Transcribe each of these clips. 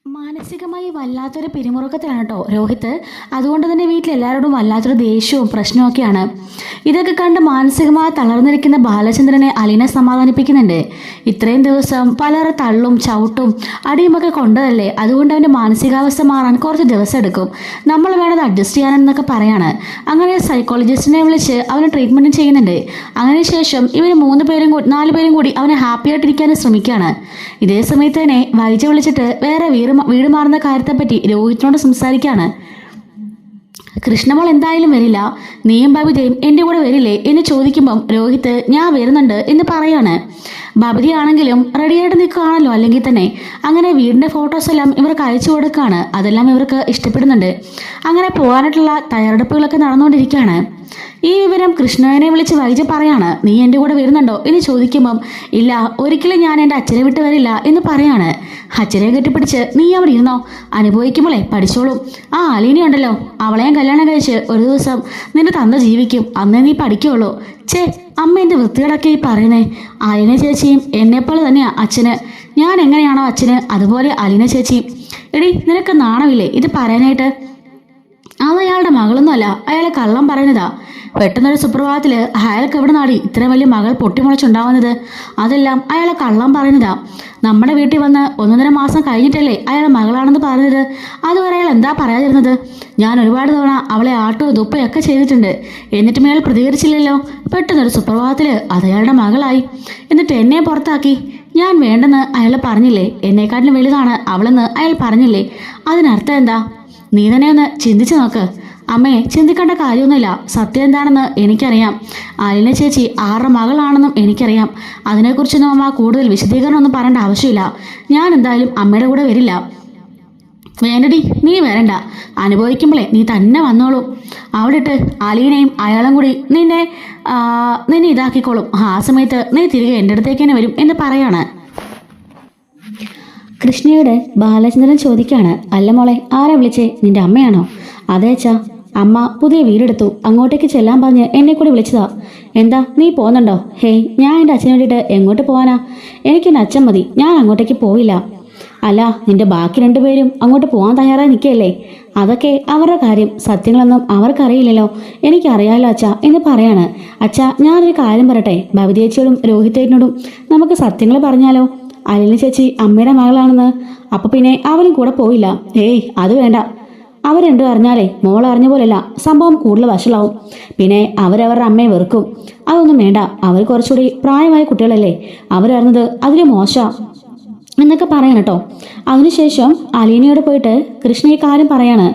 മാനസികമായി വല്ലാത്തൊരു പിരിമുറുക്കത്തിലാണ് കേട്ടോ രോഹിത്. അതുകൊണ്ട് തന്നെ വീട്ടിലെല്ലാവരോടും വല്ലാത്തൊരു ദേഷ്യവും പ്രശ്നമൊക്കെയാണ്. ഇതൊക്കെ കണ്ട് മാനസികമായി തളർന്നിരിക്കുന്ന ബാലചന്ദ്രനെ അലീന സമാധാനിപ്പിക്കുന്നുണ്ട്. ഇത്രയും ദിവസം പലരെ തള്ളും ചവിട്ടും അടിയുമൊക്കെ കൊണ്ടതല്ലേ, അതുകൊണ്ട് അവൻ്റെ മാനസികാവസ്ഥ മാറാൻ കുറച്ച് ദിവസം എടുക്കും, നമ്മൾ വേണത് അഡ്ജസ്റ്റ് ചെയ്യാനെന്നൊക്കെ പറയാണ്. അങ്ങനെ സൈക്കോളജിസ്റ്റിനെ വിളിച്ച് അവന് ട്രീറ്റ്മെൻറ്റും ചെയ്യുന്നുണ്ട്. അതിന് ശേഷം ഇവർ 4 പേരും കൂടി അവനെ ഹാപ്പി ആയിട്ടിരിക്കാനും ശ്രമിക്കുകയാണ്. ഇതേ സമയത്ത് തന്നെ വൈജ വിളിച്ചിട്ട് വേറെ വീട് മാറുന്ന കാര്യത്തെപ്പറ്റി രോഹിത്തിനോട് സംസാരിക്കുകയാണ്. കൃഷ്ണമോൾ എന്തായാലും വരില്ല, നീയും ബബിതയും എൻ്റെ കൂടെ വരില്ലേ എന്ന് ചോദിക്കുമ്പം രോഹിത്ത് ഞാൻ വരുന്നുണ്ട് എന്ന് പറയാണ്. ബബിതയാണെങ്കിലും റെഡിയായിട്ട് നിൽക്കുകയാണല്ലോ അല്ലെങ്കിൽ തന്നെ. അങ്ങനെ വീടിൻ്റെ ഫോട്ടോസ് എല്ലാം ഇവർക്ക് അയച്ചു കൊടുക്കുകയാണ്. അതെല്ലാം ഇവർക്ക് ഇഷ്ടപ്പെടുന്നുണ്ട്. അങ്ങനെ പോകാനായിട്ടുള്ള തയ്യാറെടുപ്പുകളൊക്കെ നടന്നുകൊണ്ടിരിക്കുകയാണ്. ഈ വിവരം കൃഷ്ണനെ വിളിച്ച് വൈജ പറയാണ്, നീ എൻ്റെ കൂടെ വരുന്നുണ്ടോ എന്ന് ചോദിക്കുമ്പം ഇല്ല, ഒരിക്കലും ഞാൻ എൻ്റെ അച്ഛനെ വിട്ട് വരില്ല എന്ന് പറയാണ്. അച്ഛനെ കെട്ടിപ്പിടിച്ച് നീ അവിടെ ഇരുന്നോ, അനുഭവിക്കുമ്പോളേ പഠിച്ചോളും. ആ അലീനയുണ്ടല്ലോ, അവളെയും കല്യാണം കഴിച്ച് ഒരു ദിവസം നിന്റെ തന്ത ജീവിക്കും, അന്നേ നീ പഠിക്കുള്ളൂ. ചേ, അമ്മ എൻ്റെ വൃത്തികളൊക്കെ ഈ പറയുന്നേ. അലീന ചേച്ചിയും എന്നെപ്പോലെ തന്നെയാ അച്ഛന്. ഞാൻ എങ്ങനെയാണോ അച്ഛന് അതുപോലെ അലീന ചേച്ചിയും. എടി, നിനക്ക് നാണമില്ലേ ഇത് പറയാനായിട്ട്? അത് അയാളുടെ മകളൊന്നുമല്ല, അയാളെ കള്ളം പറയുന്നതാ. പെട്ടെന്നൊരു സുപ്രഭാതത്തിൽ അയാൾക്ക് എവിടെ നാടി ഇത്ര വലിയ മകൾ പൊട്ടിമുളച്ചുണ്ടാവുന്നത്? അതെല്ലാം അയാളെ കള്ളം പറയുന്നതാ. നമ്മുടെ വീട്ടിൽ വന്ന് 1.5 മാസം കഴിഞ്ഞിട്ടല്ലേ അയാളെ മകളാണെന്ന് പറഞ്ഞത്. അതുവരെ അയാൾ എന്താ പറയാതിരുന്നത്? ഞാൻ ഒരുപാട് തവണ അവളെ ആട്ടുകയും തുപ്പയൊക്കെ ചെയ്തിട്ടുണ്ട്, എന്നിട്ടും അയാൾ പ്രതികരിച്ചില്ലല്ലോ. പെട്ടെന്നൊരു സുപ്രഭാതത്തിൽ അത് അയാളുടെ മകളായി. എന്നിട്ട് എന്നെ പുറത്താക്കി. ഞാൻ വേണ്ടെന്ന് അയാൾ പറഞ്ഞില്ലേ? എന്നെക്കാട്ടിലും വലുതാണ് അവളെന്ന് അയാൾ പറഞ്ഞില്ലേ? അതിനർത്ഥം എന്താ? നീ തന്നെ ഒന്ന് ചിന്തിച്ചു നോക്ക്. അമ്മയെ ചിന്തിക്കേണ്ട കാര്യമൊന്നുമില്ല. സത്യം എന്താണെന്ന് എനിക്കറിയാം. അലീന ചേച്ചി ആരുടെ മകളാണെന്നും എനിക്കറിയാം. അതിനെക്കുറിച്ചൊന്നും അമ്മ കൂടുതൽ വിശദീകരണമൊന്നും പറയേണ്ട ആവശ്യമില്ല. ഞാൻ എന്തായാലും അമ്മയുടെ കൂടെ വരില്ല. വേണ്ടടി, നീ വരണ്ട. അനുഭവിക്കുമ്പോഴേ നീ തന്നെ വന്നോളൂ. അവിടെ ഇട്ട് അലീനയും അയാളും കൂടി നിന്നെ ഇതാക്കിക്കോളും. ആ സമയത്ത് നീ തിരികെ എൻ്റെ അടുത്തേക്ക് തന്നെ വരും എന്ന് പറയാണ്. കൃഷ്ണയോട് ബാലചന്ദ്രൻ ചോദിക്കാണ്, അല്ല മോളെ, ആരാ വിളിച്ചേ? നിന്റെ അമ്മയാണോ? അതെ അച്ഛാ, അമ്മ പുതിയ വീടെടുത്തു, അങ്ങോട്ടേക്ക് ചെല്ലാൻ പറഞ്ഞ് എന്നെ കൂടി വിളിച്ചതാ. എന്താ, നീ പോകുന്നുണ്ടോ? ഹേയ്, ഞാൻ എൻ്റെ അച്ഛനെ വേണ്ടിയിട്ട് എങ്ങോട്ട് പോകാനാ? എനിക്കെൻ്റെ അച്ഛൻ മതി, ഞാൻ അങ്ങോട്ടേക്ക് പോവില്ല. അല്ല, നിന്റെ ബാക്കി 2 പേരും അങ്ങോട്ട് പോകാൻ തയ്യാറായി നിൽക്കുകയല്ലേ? അതൊക്കെ അവരുടെ കാര്യം, സത്യങ്ങളൊന്നും അവർക്കറിയില്ലല്ലോ. എനിക്കറിയാലോ അച്ഛാ എന്ന് പറയാണ്. അച്ഛാ, ഞാനൊരു കാര്യം പറയട്ടെ, ഭവിതേച്ചിയോടും രോഹിതേറ്റിനോടും നമുക്ക് സത്യങ്ങൾ പറഞ്ഞാലോ? അലീന ചേച്ചി അമ്മയുടെ മകളാണെന്ന്. അപ്പൊ പിന്നെ അവനും കൂടെ പോയില്ല. ഏയ്, അത് വേണ്ട. അവർ രണ്ടും അറിഞ്ഞാലേ മോൾ അറിഞ്ഞ പോലെയല്ല, സംഭവം കൂടുതൽ വഷളാവും. പിന്നെ അവരവരുടെ അമ്മയെ വെറുക്കും. അതൊന്നും വേണ്ട. അവർ കുറച്ചുകൂടി പ്രായമായ കുട്ടികളല്ലേ, അവരറിഞ്ഞത് അതിന് മോശം എന്നൊക്കെ പറയണം കേട്ടോ. അതിനുശേഷം അലീനയോട് പോയിട്ട് കൃഷ്ണ ഈ കാര്യം പറയാണ്.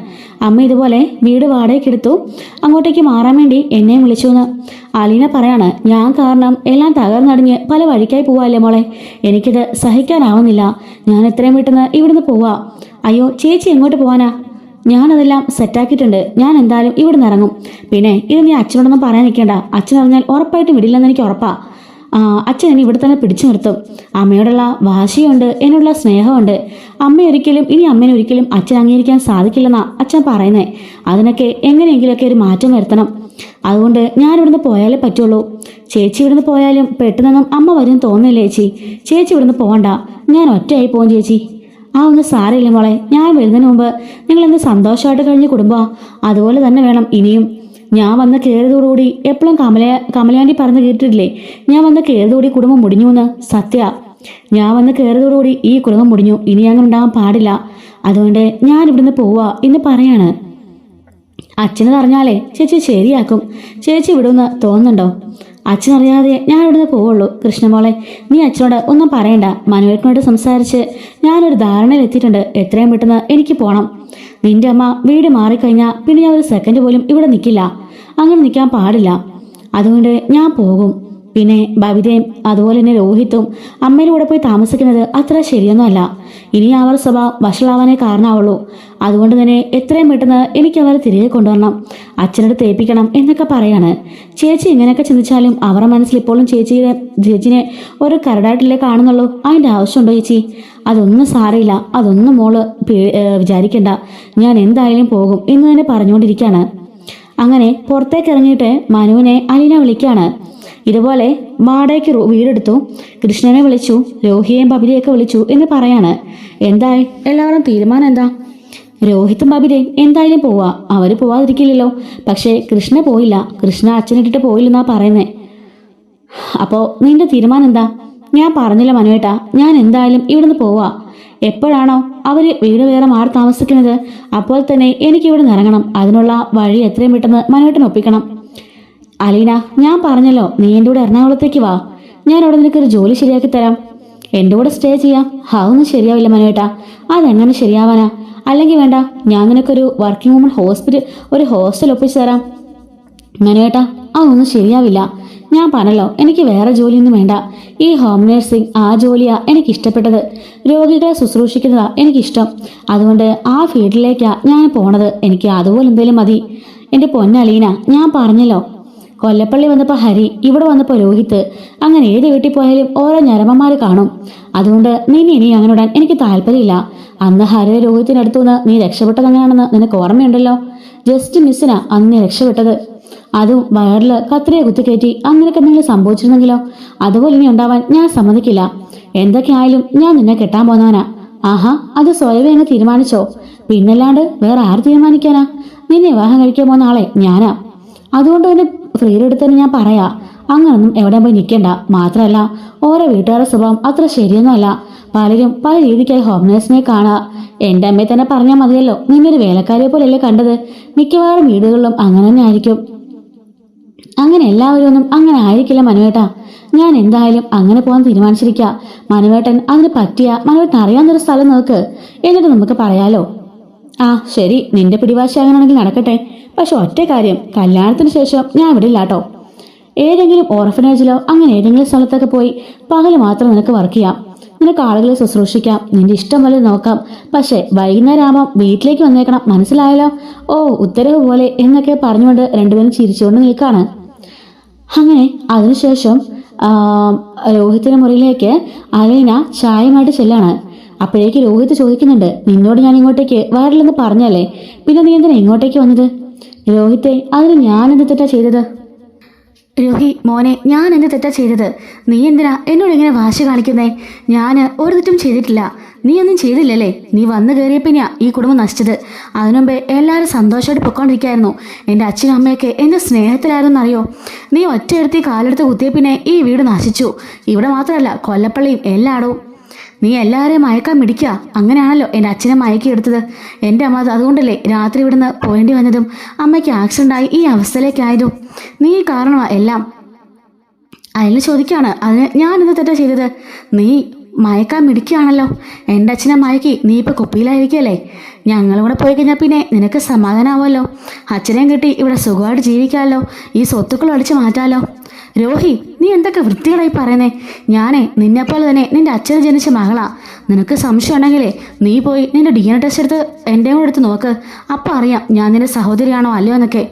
അമ്മ ഇതുപോലെ വീട് വാടകയ്ക്ക് എടുത്തു, അങ്ങോട്ടേക്ക് മാറാൻ വേണ്ടി എന്നെയും വിളിച്ചു എന്ന്. അലീന പറയാണ്, ഞാൻ കാരണം എല്ലാം തകർന്നടിഞ്ഞ് പല വഴിക്കായി പോവാല്ലേ മോളെ, എനിക്കിത് സഹിക്കാനാവുന്നില്ല. ഞാൻ എത്രയും പെട്ടെന്ന് ഇവിടുന്ന് പോവാ. അയ്യോ ചേച്ചി, എങ്ങോട്ട് പോവാനാ? ഞാനതെല്ലാം സെറ്റാക്കിയിട്ടുണ്ട്. ഞാൻ എന്തായാലും ഇവിടുന്ന് ഇറങ്ങും. പിന്നെ ഇത് നീ അച്ഛനോടൊന്നും പറയാൻ നിൽക്കേണ്ട. അച്ഛൻ അറിഞ്ഞാൽ ഉറപ്പായിട്ടും വിടില്ലെന്ന് എനിക്ക് ഉറപ്പാ. അച്ഛൻ എന്നെ ഇവിടെ തന്നെ പിടിച്ചു നിർത്തും. അമ്മയോടുള്ള വാശിയുണ്ട്, എന്നോടുള്ള സ്നേഹമുണ്ട്. അമ്മേനെ ഒരിക്കലും അച്ഛൻ അംഗീകരിക്കാൻ സാധിക്കില്ലെന്നാ അച്ഛൻ പറയുന്നേ. അതിനൊക്കെ എങ്ങനെയെങ്കിലുമൊക്കെ ഒരു മാറ്റം വരുത്തണം. അതുകൊണ്ട് ഞാൻ ഇവിടുന്ന് പോയാലേ പറ്റുള്ളൂ. ചേച്ചി ഇവിടുന്ന് പോയാലും പെട്ടെന്നൊന്നും അമ്മ വരും തോന്നില്ല ചേച്ചി. ചേച്ചി ഇവിടുന്ന് പോകണ്ട, ഞാൻ ഒറ്റയായി പോകും ചേച്ചി. ഒന്നും സാരമില്ല മോളെ, ഞാൻ വരുന്നതിന് മുമ്പ് നിങ്ങൾ എന്ത് സന്തോഷമായിട്ട് കഴിഞ്ഞ കുടുംബമാ, അതുപോലെ തന്നെ വേണം ഇനിയും. ഞാൻ വന്ന് കയറിയതോടുകൂടി എപ്പോഴും കമലയാണ്ടി പറഞ്ഞ് കേട്ടിട്ടില്ലേ, ഞാൻ വന്ന് കയറിയതോടുകൂടി കുടുംബം മുടിഞ്ഞു എന്ന്. സത്യ, ഞാൻ വന്ന് കയറിയതോടുകൂടി ഈ കുടുംബം മുടിഞ്ഞു. ഇനി അങ്ങനെ ഉണ്ടാകാൻ പാടില്ല. അതുകൊണ്ട് ഞാൻ ഇവിടുന്ന് പോവാ എന്ന് പറയാണ്. അച്ഛനതറിഞ്ഞാലേ ചേച്ചി ശരിയാക്കും. ചേച്ചി വിടുമെന്ന് തോന്നുന്നുണ്ടോ? അച്ഛനറിയാതെ ഞാൻ ഇവിടുന്ന് പോവുള്ളൂ. കൃഷ്ണമോളെ, നീ അച്ഛനോട് ഒന്നും പറയണ്ട. മനുവേട്ടനോട് സംസാരിച്ച് ഞാനൊരു ധാരണയിൽ എത്തിയിട്ടുണ്ട്. എത്രയും പെട്ടെന്ന് എനിക്ക് പോകണം. നിന്റെ അമ്മ വീട് മാറിക്കഴിഞ്ഞാൽ പിന്നെ ഞാൻ ഒരു സെക്കൻഡ് പോലും ഇവിടെ നിൽക്കില്ല. അങ്ങനെ നിൽക്കാൻ പാടില്ല. അതുകൊണ്ട് ഞാൻ പോകും. പിന്നെ ബബിതയും അതുപോലെ തന്നെ രോഹിത്തും അമ്മയുടെ കൂടെ പോയി താമസിക്കുന്നത് അത്ര ശരിയൊന്നുമല്ല. ഇനി അവർ സ്വഭാവം വഷളാവാനേ കാരണമാവുള്ളൂ. അതുകൊണ്ട് തന്നെ എത്രയും പെട്ടെന്ന് എനിക്ക് അവരെ തിരികെ കൊണ്ടുവരണം, അച്ഛനോട് തേപ്പിക്കണം എന്നൊക്കെ പറയാണ്. ചേച്ചി ഇങ്ങനെയൊക്കെ ചിന്തിച്ചാലും അവരുടെ മനസ്സിൽ ഇപ്പോഴും ചേച്ചിനെ ഒരു കരടായിട്ടില്ലേ കാണുന്നുള്ളൂ. അതിൻ്റെ ആവശ്യമുണ്ടോ ചേച്ചി? അതൊന്നും സാരമില്ല, അതൊന്നും മോള് വിചാരിക്കണ്ട. ഞാൻ എന്തായാലും പോകും എന്ന് തന്നെ പറഞ്ഞുകൊണ്ടിരിക്കുകയാണ്. അങ്ങനെ പുറത്തേക്ക് ഇറങ്ങിയിട്ട് മനുവിനെ അലീന വിളിക്കുകയാണ്. ഇതുപോലെ വാടകയ്ക്ക് വീടെടുത്തു, കൃഷ്ണനെ വിളിച്ചു, രോഹിയെയും ബബിതയൊക്കെ വിളിച്ചു എന്ന് പറയാണ്. എന്തായി എല്ലാവരും തീരുമാനം എന്താ? രോഹിത്തും ബബിതയും എന്തായാലും പോവാ, അവര് പോവാതിരിക്കില്ലല്ലോ. പക്ഷേ കൃഷ്ണ പോയില്ല, കൃഷ്ണ അച്ഛനിട്ടിട്ട് പോയില്ലെന്നാ പറയുന്നേ. അപ്പോ നിന്റെ തീരുമാനം എന്താ? ഞാൻ പറഞ്ഞില്ല മനുവേട്ടാ, ഞാൻ എന്തായാലും ഇവിടുന്ന് പോവാ. എപ്പോഴാണോ അവര് വീട് വേറെ മാറി താമസിക്കുന്നത് അപ്പോൾ തന്നെ എനിക്ക് ഇവിടെ ഇറങ്ങണം. അതിനുള്ള വഴി എത്രയും പെട്ടെന്ന് മനുവേട്ടൻ ഒപ്പിക്കണം. അലീന, ഞാൻ പറഞ്ഞല്ലോ നീ എൻ്റെ കൂടെ എറണാകുളത്തേക്ക് വാ, ഞാൻ അവിടെ നിനക്കൊരു ജോലി ശരിയാക്കി തരാം, എൻ്റെ കൂടെ സ്റ്റേ ചെയ്യാം. അതൊന്നും ശരിയാവില്ല മനുവേട്ടാ. അതെങ്ങനെ ശരിയാവാനാ? അല്ലെങ്കിൽ വേണ്ട, ഞാൻ നിനക്കൊരു വർക്കിംഗ് വുമൺ ഹോസ്റ്റൽ ഒപ്പിച്ചു തരാം. മനുവേട്ടാ, അതൊന്നും ശരിയാവില്ല. ഞാൻ പറഞ്ഞല്ലോ എനിക്ക് വേറെ ജോലിയൊന്നും വേണ്ട. ഈ ഹോം നഴ്സിംഗ് ആ ജോലിയാ എനിക്ക് ഇഷ്ടപ്പെട്ടത്. രോഗികളെ ശുശ്രൂഷിക്കുന്നതാ എനിക്കിഷ്ടം. അതുകൊണ്ട് ആ ഫീൽഡിലേക്കാ ഞാൻ പോണത്. എനിക്ക് അതുപോലെ എന്തെങ്കിലും മതി. എൻ്റെ പൊന്നലീന, ഞാൻ പറഞ്ഞല്ലോ, കൊല്ലപ്പള്ളി വന്നപ്പോൾ ഹരി, ഇവിടെ വന്നപ്പോൾ രോഹിത്ത്, അങ്ങനെ ഏത് വീട്ടിൽ പോയാലും ഓരോ ഞരമ്പന്മാർ കാണും. അതുകൊണ്ട് നിന്നെ ഇനി അങ്ങനെ ഇടാൻ എനിക്ക് താല്പര്യമില്ല. അന്ന് ഹരി രോഹിത്തിനടുത്തു നിന്ന് നീ രക്ഷപ്പെട്ടത് അങ്ങനെയാണെന്ന് നിനക്ക് ഓർമ്മയുണ്ടല്ലോ. ജസ്റ്റ് മിസ്സിനാ അന്ന് നീ രക്ഷപ്പെട്ടത്. അതും വയറിൽ കത്രിയെ കുത്തിക്കയറ്റി. അന്നിനൊക്കെ എന്തെങ്കിലും സംഭവിച്ചിരുന്നെങ്കിലോ? അതുപോലെ ഇനി ഉണ്ടാവാൻ ഞാൻ സമ്മതിക്കില്ല. എന്തൊക്കെയായാലും ഞാൻ നിന്നെ കെട്ടാൻ പോന്നവനാ. ആഹാ, അത് സ്വയമേ അങ്ങ് തീരുമാനിച്ചോ? പിന്നല്ലാണ്ട് വേറെ ആര് തീരുമാനിക്കാനാ? നിന്നെ വിവാഹം കഴിക്കാൻ പോകുന്ന ആളെ ഞാനാ. അതുകൊണ്ട് തന്നെ ഫ്രീഡം എടുത്തന്നെ ഞാൻ പറയാ, അങ്ങനൊന്നും എവിടെ പോയി നിൽക്കണ്ട. മാത്രമല്ല ഓരോ വീട്ടുകാരുടെ സ്വഭാവം അത്ര ശരിയൊന്നുമല്ല. പലരും പല രീതിക്കായി ഹോം നേഴ്സിനെ കാണുക. എൻ്റെ അമ്മയെ തന്നെ പറഞ്ഞാൽ മതിയല്ലോ, നിന്നൊരു വേലക്കാരിയെ പോലെയല്ലേ കണ്ടത്. മിക്കവാറും വീടുകളിലും അങ്ങനെ തന്നെ ആയിരിക്കും. അങ്ങനെ എല്ലാവരും ഒന്നും അങ്ങനെ ആയിരിക്കില്ല മനുവേട്ടാ. ഞാൻ എന്തായാലും അങ്ങനെ പോകാൻ തീരുമാനിച്ചിരിക്കുക. മനുവേട്ടൻ അതിന് പറ്റിയ, മനുവേട്ടൻ അറിയാവുന്നൊരു സ്ഥലം നോക്ക്, എന്നിട്ട് നമുക്ക് പറയാലോ. ആ ശരി, നിന്റെ പിടിവാശി അങ്ങനെയാണെങ്കിൽ നടക്കട്ടെ. പക്ഷെ ഒറ്റ കാര്യം, കല്യാണത്തിന് ശേഷം ഞാൻ വിടില്ലാട്ടോ. ഏതെങ്കിലും ഓർഫനേജിലോ അങ്ങനെ ഏതെങ്കിലും സ്ഥലത്തൊക്കെ പോയി പകല് മാത്രം നിനക്ക് വർക്ക് ചെയ്യാം. നിനക്ക് ആളുകളെ ശുശ്രൂഷിക്കാം, നിന്റെ ഇഷ്ടം പോലെ നോക്കാം. പക്ഷെ വൈകുന്നേരം ആകുമ്പോൾ വീട്ടിലേക്ക് വന്നേക്കണം, മനസ്സിലായല്ലോ? ഓ, ഉത്തരവ് പോലെ എന്നൊക്കെ പറഞ്ഞുകൊണ്ട് രണ്ടുപേരും ചിരിച്ചുകൊണ്ട് നിൽക്കാണ്. അങ്ങനെ അതിനുശേഷം രോഹിത്തിന്റെ മുറിയിലേക്ക് അലീന ചായയുമായിട്ട് ചെല്ലാണ്. അപ്പോഴേക്ക് രോഹിത് ചോദിക്കുന്നുണ്ട്, നിന്നോട് ഞാൻ ഇങ്ങോട്ടേക്ക് വരില്ലെന്ന് പറഞ്ഞല്ലേ, പിന്നെ നീ എന്തിനാ ഇങ്ങോട്ടേക്ക് വന്നത്? രോഹിത്തെ, അതിന് ഞാൻ എന്ത് തെറ്റാ ചെയ്തത്? രോഹി മോനെ, ഞാൻ എന്ത് തെറ്റാ ചെയ്തത്? നീ എന്തിനാ എന്നോട് ഇങ്ങനെ വാശി കാണിക്കുന്നേ? ഞാൻ ഒരു തെറ്റും ചെയ്തിട്ടില്ല. നീ ഒന്നും ചെയ്തില്ലല്ലേ? നീ വന്നു കയറിയപ്പിന്നെയാ ഈ കുടുംബം നശിച്ചത്. അതിനുമുമ്പേ എല്ലാവരും സന്തോഷമായിട്ട് പൊക്കോണ്ടിരിക്കായിരുന്നു. എൻ്റെ അച്ഛനും അമ്മയൊക്കെ എൻ്റെ സ്നേഹത്തിലായിരുന്നു അറിയോ? നീ ഒറ്റയെടുത്തി കാലെടുത്ത് കുത്തിയ പിന്നെ ഈ വീട് നശിച്ചു. ഇവിടെ മാത്രമല്ല, കൊല്ലപ്പള്ളിയും എല്ലായിടവും. നീ എല്ലാവരെയും മയക്കാൻ മിടിക്കുക. അങ്ങനെയാണല്ലോ എൻ്റെ അച്ഛനെ മയക്കിയെടുത്തത്. എൻ്റെ അമ്മ അതുകൊണ്ടല്ലേ രാത്രി ഇവിടുന്ന് പോയേണ്ടി വന്നതും അമ്മയ്ക്ക് ആക്സിഡൻ്റായി ഈ അവസ്ഥയിലേക്കായതും. നീ കാരണമാണ് എല്ലാം. അയാൾ ചോദിക്കുകയാണ്, അതിന് ഞാൻ എന്ത് തെറ്റാ ചെയ്തത്? നീ മയക്കാൻ മിടിക്കുകയാണല്ലോ. എൻ്റെ അച്ഛനെ മയക്കി നീ ഇപ്പോൾ കുപ്പിയിലായിരിക്കല്ലേ? ഞങ്ങളും കൂടെ പോയി കഴിഞ്ഞാൽ പിന്നെ നിനക്ക് സമാധാനമാവുമല്ലോ. അച്ഛനെയും കിട്ടി ഇവിടെ സുഖമായിട്ട് ജീവിക്കാമല്ലോ. ഈ സ്വത്തുക്കൾ അടിച്ചു മാറ്റാമല്ലോ. രോഹി, നീ എന്തൊക്കെ വൃത്തികളായി പറയുന്നേ? ഞാനേ നിന്നെപ്പോലെ തന്നെ നിന്റെ അച്ഛന് ജനിച്ച മകളാ. നിനക്ക് സംശയം ഉണ്ടെങ്കിലേ നീ പോയി നിന്റെ DNA ടെസ്റ്റ് എടുത്ത് എൻ്റെ കൂടെ എടുത്ത് നോക്ക്. അപ്പം അറിയാം ഞാൻ നിന്റെ സഹോദരിയാണോ അല്ലയോ എന്നൊക്കെ.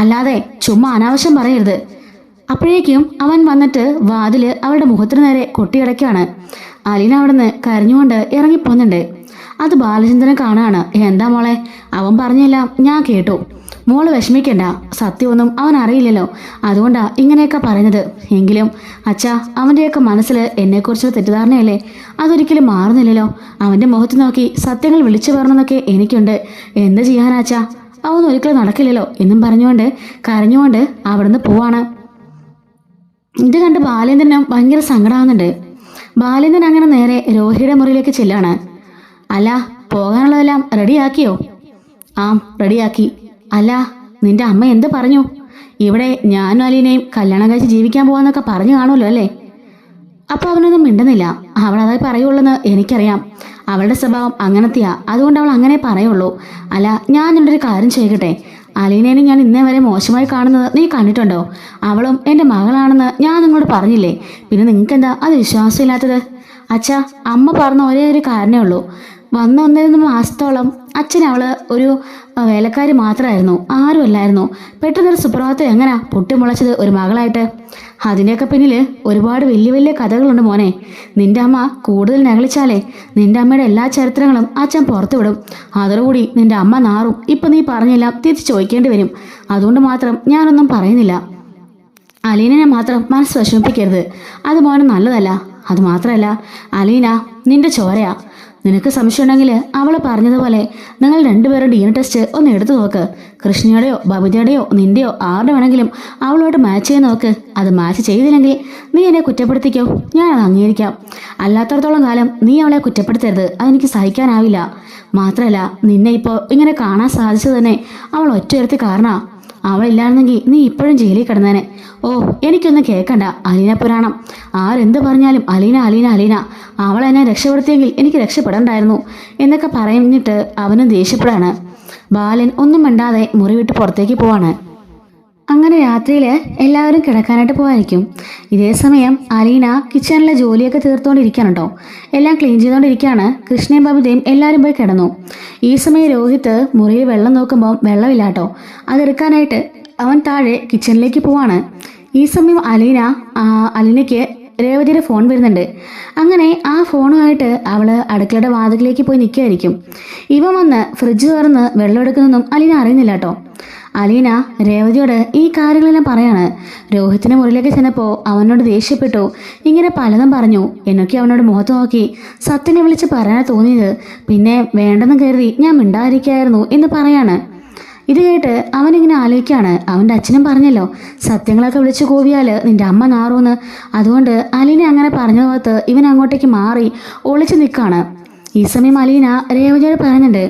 അല്ലാതെ ചുമ്മാ അനാവശ്യം പറയരുത്. അപ്പോഴേക്കും അവൻ വന്നിട്ട് വാതില് അവളുടെ മുഖത്തിന് നേരെ കൊട്ടിയടയ്ക്കാണ്. അലീന അവിടെ നിന്ന് കരഞ്ഞുകൊണ്ട് ഇറങ്ങിപ്പോന്നുണ്ട്. അത് ബാലചന്ദ്രൻ കാണാണ്. എന്താ മോളെ? അവൻ പറഞ്ഞെല്ലാം ഞാൻ കേട്ടു. മോള് വിഷമിക്കണ്ട, സത്യമൊന്നും അവൻ അറിയില്ലല്ലോ, അതുകൊണ്ടാ ഇങ്ങനെയൊക്കെ പറയുന്നത്. എങ്കിലും അച്ഛാ, അവൻ്റെയൊക്കെ മനസ്സിൽ എന്നെക്കുറിച്ചുള്ള തെറ്റിദ്ധാരണയല്ലേ, അതൊരിക്കലും മാറുന്നില്ലല്ലോ. അവൻ്റെ മുഖത്ത് നോക്കി സത്യങ്ങൾ വിളിച്ചു പറഞ്ഞെന്നൊക്കെ എനിക്കുണ്ട്. എന്ത് ചെയ്യാനാച്ചാ, അതൊന്നും ഒരിക്കലും നടക്കില്ലല്ലോ എന്നും പറഞ്ഞുകൊണ്ട് കരഞ്ഞുകൊണ്ട് അവിടുന്ന് പോവാണ്. ഇത് കണ്ട് ബാലേന്ദ്രനും ഭയങ്കര സങ്കടമാകുന്നുണ്ട്. ബാലേന്ദ്രൻ അങ്ങനെ നേരെ രോഹിയുടെ മുറിയിലേക്ക് ചെല്ലാണ്. അല്ല, പോകാനുള്ളതെല്ലാം റെഡിയാക്കിയോ? ആ, റെഡിയാക്കി. അല്ല, നിന്റെ അമ്മ എന്ത് പറഞ്ഞു? ഇവിടെ ഞാനും അലീനയും കല്യാണം കഴിച്ച് ജീവിക്കാൻ പോവാന്നൊക്കെ പറഞ്ഞു കാണുമല്ലോ അല്ലേ? അപ്പോൾ അവനൊന്നും മിണ്ടുന്നില്ല. അവളതായി പറയുള്ളൂന്ന് എനിക്കറിയാം. അവളുടെ സ്വഭാവം അങ്ങനത്തെയാ, അതുകൊണ്ട് അവൾ അങ്ങനെ പറയുള്ളൂ. അല്ല, ഞാൻ നിന്നൊരു കാര്യം ചെയ്യട്ടെ. അലീനേനെ ഞാൻ ഇന്നേ വരെ മോശമായി കാണുന്നത് നീ കണ്ടിട്ടുണ്ടോ? അവളും എൻ്റെ മകളാണെന്ന് ഞാൻ നിങ്ങളോട് പറഞ്ഞില്ലേ? പിന്നെ നിങ്ങൾക്കെന്താ അത് വിശ്വാസമില്ലാത്തത്? അച്ഛാ, അമ്മ പറഞ്ഞ ഒരേ ഒരു കാരണമേ ഉള്ളൂ. വന്ന 1.5 മാസത്തോളം അച്ഛൻ അവള് ഒരു വേലക്കാരി മാത്രമായിരുന്നു, ആരുമല്ലായിരുന്നു. പെട്ടെന്നൊരു സുപ്രഭാതത്തിൽ എങ്ങനാ പൊട്ടിമുളച്ചത് ഒരു മകളായിട്ട്? അതിൻ്റെയൊക്കെ പിന്നിൽ ഒരുപാട് വലിയ വലിയ കഥകളുണ്ട് മോനെ. നിന്റെ അമ്മ കൂടുതൽ നകളിച്ചാലേ നിന്റെ അമ്മയുടെ എല്ലാ ചരിത്രങ്ങളും അച്ഛൻ പുറത്തുവിടും. അതോടുകൂടി നിന്റെ അമ്മ നാറും. ഇപ്പം നീ പറഞ്ഞെല്ലാം തിരിച്ച് ചോദിക്കേണ്ടി വരും. അതുകൊണ്ട് മാത്രം ഞാനൊന്നും പറയുന്നില്ല. അലീനനെ മാത്രം മനസ്സ് വിഷമിപ്പിക്കരുത്. അത് മോനെ നല്ലതല്ല. അത് മാത്രമല്ല, അലീന നിന്റെ ചോരയാ. നിനക്ക് സംശയമുണ്ടെങ്കിൽ അവൾ പറഞ്ഞതുപോലെ നിങ്ങൾ രണ്ടുപേരും DNA ടെസ്റ്റ് ഒന്ന് എടുത്തു നോക്ക്. കൃഷ്ണയുടെയോ ബബിതയുടെയോ നിന്റെയോ ആരുടെ വേണമെങ്കിലും അവളോട് മാച്ച് ചെയ്ത് നോക്ക്. അത് മാച്ച് ചെയ്തില്ലെങ്കിൽ നീ എന്നെ കുറ്റപ്പെടുത്തിക്കോ, ഞാനത് അംഗീകരിക്കാം. അല്ലാത്തടത്തോളം കാലം നീ അവളെ കുറ്റപ്പെടുത്തരുത്. അതെനിക്ക് സഹിക്കാനാവില്ല. മാത്രമല്ല, നിന്നെ ഇപ്പോൾ ഇങ്ങനെ കാണാൻ സാധിച്ചത് തന്നെ അവൾ ഒറ്റയൊരുത്തി കാരണാ. അവളില്ലായിരുന്നെങ്കിൽ നീ ഇപ്പോഴും ജയിലിൽ കിടന്നേനെ. ഓ, എനിക്കൊന്നും കേൾക്കണ്ട അലീന പുരാണം. ആരെന്ത് പറഞ്ഞാലും അലീന അലീന അലീന. അവൾ എന്നെ രക്ഷപ്പെടുത്തിയെങ്കിൽ എനിക്ക് രക്ഷപ്പെടണ്ടായിരുന്നു എന്നൊക്കെ പറഞ്ഞിട്ട് അവനും ദേഷ്യപ്പെടാണ്. ബാലൻ ഒന്നും മിണ്ടാതെ മുറി വിട്ട് പുറത്തേക്ക് പോവാണ്. അങ്ങനെ രാത്രിയിൽ എല്ലാവരും കിടക്കാനായിട്ട് പോകായിരിക്കും. ഇതേ സമയം അലീന കിച്ചണിലെ ജോലിയൊക്കെ തീർത്തുകൊണ്ടിരിക്കുകയാണ് കേട്ടോ. എല്ലാം ക്ലീൻ ചെയ്തുകൊണ്ടിരിക്കുകയാണ്. കൃഷ്ണയും ബബിതയും എല്ലാവരും പോയി കിടന്നു. ഈ സമയം രോഹിത്ത് മുറിയിൽ വെള്ളം നോക്കുമ്പോൾ വെള്ളമില്ല കേട്ടോ. അതെടുക്കാനായിട്ട് അവൻ താഴെ കിച്ചണിലേക്ക് പോവാണ്. ഈ സമയം അലീനയ്ക്ക് രേവതിയുടെ ഫോൺ വരുന്നുണ്ട്. അങ്ങനെ ആ ഫോണുമായിട്ട് അവൾ അടുക്കളയുടെ വാതിലിലേക്ക് പോയി നിൽക്കുകയായിരിക്കും. ഇവൻ വന്ന് ഫ്രിഡ്ജ് തുറന്ന് വെള്ളം എടുക്കുന്നതൊന്നും അലീന അറിയുന്നില്ല കേട്ടോ. അലീന രേവതിയോട് ഈ കാര്യങ്ങളെല്ലാം പറയാണ്. രോഹിത്തിൻ്റെ മുറിയിലേക്ക് ചെന്നപ്പോൾ അവനോട് ദേഷ്യപ്പെട്ടു. ഇങ്ങനെ പലതും പറഞ്ഞു. എന്നൊക്കെ അവനോട് മുഖത്ത് നോക്കി സത്യനെ വിളിച്ച് പറയാനാ തോന്നിയത്. പിന്നെ വേണ്ടെന്ന് കരുതി ഞാൻ മിണ്ടാതിരിക്കായിരുന്നു എന്ന് പറയാണ്. ഇത് കേട്ട് അവനിങ്ങനെ ആലോചിക്കുകയാണ്. അവൻ്റെ അച്ഛനും പറഞ്ഞല്ലോ സത്യങ്ങളൊക്കെ വിളിച്ചു കൂവിയാൽ നിന്റെ അമ്മ നാറൂന്ന്. അതുകൊണ്ട് അലീന അങ്ങനെ പറഞ്ഞ ഭാഗത്ത് ഇവൻ അങ്ങോട്ടേക്ക് മാറി ഒളിച്ചു നിൽക്കുകയാണ്. ഈ സമയം അലീന രേവതിയോട് പറയുന്നുണ്ട്.